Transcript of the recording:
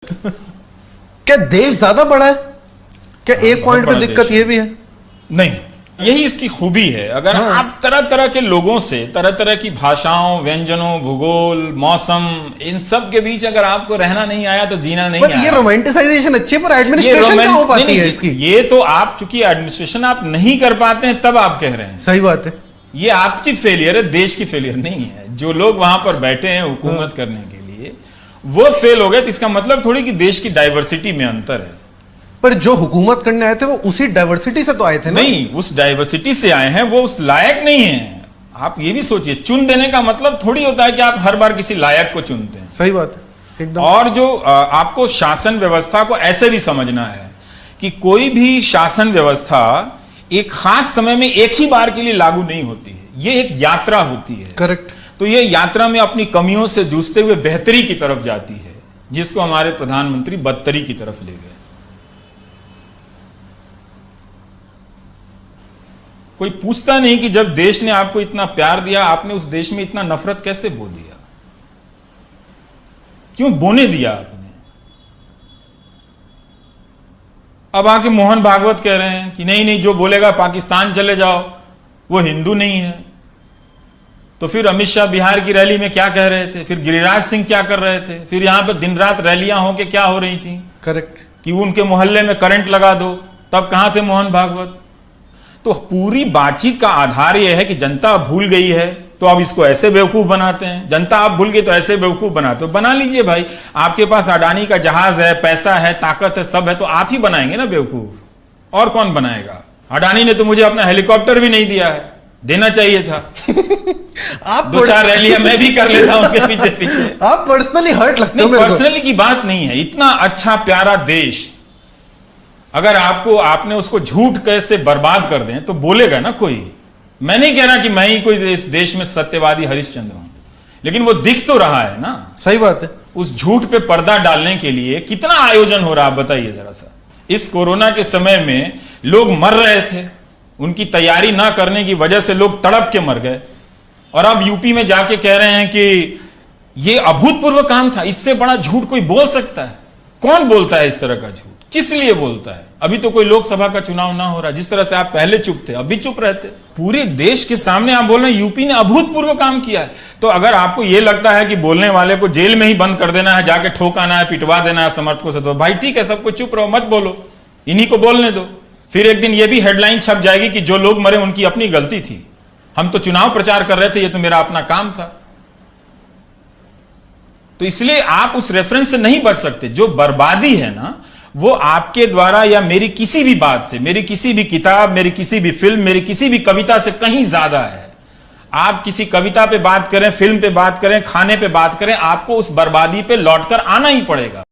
क्या देश ज्यादा बड़ा है? क्या एक पॉइंट पे दिक्कत ये भी है? नहीं, यही इसकी खूबी है। अगर आप तरह तरह के लोगों से, तरह तरह की भाषाओं, व्यंजनों, भूगोल, मौसम, इन सब के बीच अगर आपको रहना नहीं आया तो जीना नहीं आया। ये रोमांटिसाइजेशन अच्छी है, पर एडमिनिस्ट्रेशन कहाँ हो पाती है इसकी? ये तो आप चूंकि एडमिनिस्ट्रेशन आप नहीं कर पाते हैं तब आप कह रहे हैं। सही बात है। ये आपकी फेलियर है, देश की फेलियर नहीं है। जो लोग वहां पर बैठे हैं हुकूमत करने के लिए वो फेल हो गए, तो इसका मतलब थोड़ी कि देश की डाइवर्सिटी में अंतर है। पर जो हुकूमत करने आए थे वो उसी डाइवर्सिटी से तो आए थे ना? नहीं, उस डाइवर्सिटी से आए हैं, वो उस लायक नहीं है। आप ये भी सोचिए, चुन देने का मतलब थोड़ी होता है कि आप हर बार किसी लायक को चुनते हैं। सही बात है एकदम। और जो आपको शासन व्यवस्था को ऐसे भी समझना है कि कोई भी शासन व्यवस्था एक खास समय में एक ही बार के लिए लागू नहीं होती है, ये एक यात्रा होती है। करेक्ट। तो ये यात्रा में अपनी कमियों से जूझते हुए बेहतरी की तरफ जाती है, जिसको हमारे प्रधानमंत्री बदतरी की तरफ ले गए। कोई पूछता नहीं कि जब देश ने आपको इतना प्यार दिया, आपने उस देश में इतना नफरत कैसे बो दिया, क्यों बोने दिया आपने? अब आके मोहन भागवत कह रहे हैं कि नहीं नहीं, जो बोलेगा पाकिस्तान चले जाओ वो हिंदू नहीं है। तो फिर अमित शाह बिहार की रैली में क्या कह रहे थे, फिर गिरिराज सिंह क्या कर रहे थे, फिर यहां पर दिन रात रैलियां होके क्या हो रही थी? करेक्ट। कि उनके मोहल्ले में करंट लगा दो, तब कहां थे मोहन भागवत? तो पूरी बातचीत का आधार यह है कि जनता भूल गई है तो अब इसको ऐसे बेवकूफ बनाते हैं। जनता आप भूल गई तो ऐसे बेवकूफ बनाते हो। बना लीजिए भाई, आपके पास अडानी का जहाज है, पैसा है, ताकत है, सब है, तो आप ही बनाएंगे ना बेवकूफ, और कौन बनाएगा? अडानी ने तो मुझे अपना हेलीकॉप्टर भी नहीं दिया है, देना चाहिए था। आप दो चार रैलियां मैं भी कर लेता हूं उनके पीछे पीछे। आप पर्सनली हर्ट लगते हो मेरे को। पर्सनली की बात नहीं है, इतना अच्छा प्यारा देश अगर आपने उसको झूठ कैसे बर्बाद कर दें तो बोलेगा ना कोई। मैं नहीं कह रहा कि मैं ही कोई इस देश में सत्यवादी हरिश्चंद्र हूं, लेकिन वो दिख तो रहा है ना। सही बात है। उस झूठ पे पर्दा डालने के लिए कितना आयोजन हो रहा है, बताइए जरा सा। इस कोरोना के समय में लोग मर रहे थे, उनकी तैयारी ना करने की वजह से लोग तड़प के मर गए, और अब यूपी में जाके कह रहे हैं कि ये अभूतपूर्व काम था। इससे बड़ा झूठ कोई बोल सकता है? कौन बोलता है इस तरह का झूठ? किस लिए बोलता है? अभी तो कोई लोकसभा का चुनाव ना हो रहा, जिस तरह से आप पहले चुप थे अभी चुप रहते। पूरे देश के सामने आप बोल रहे हैं यूपी ने अभूतपूर्व काम किया है। तो अगर आपको यह लगता है कि बोलने वाले को जेल में ही बंद कर देना है, जाके ठोकाना है, पिटवा देना है समर्थकों से, तो भाई ठीक है, सबको चुप रहो, मत बोलो, इन्हीं को बोलने दो। फिर एक दिन यह भी हेडलाइन छप जाएगी कि जो लोग मरे उनकी अपनी गलती थी, हम तो चुनाव प्रचार कर रहे थे, ये तो मेरा अपना काम था। तो इसलिए आप उस रेफरेंस से नहीं बच सकते। जो बर्बादी है ना, वो आपके द्वारा या मेरी किसी भी बात से, मेरी किसी भी किताब, मेरी किसी भी फिल्म, मेरी किसी भी कविता से कहीं ज्यादा है। आप किसी कविता पे बात करें, फिल्म पे बात करें, खाने पे बात करें, आपको उस बर्बादी पे लौटकर आना ही पड़ेगा।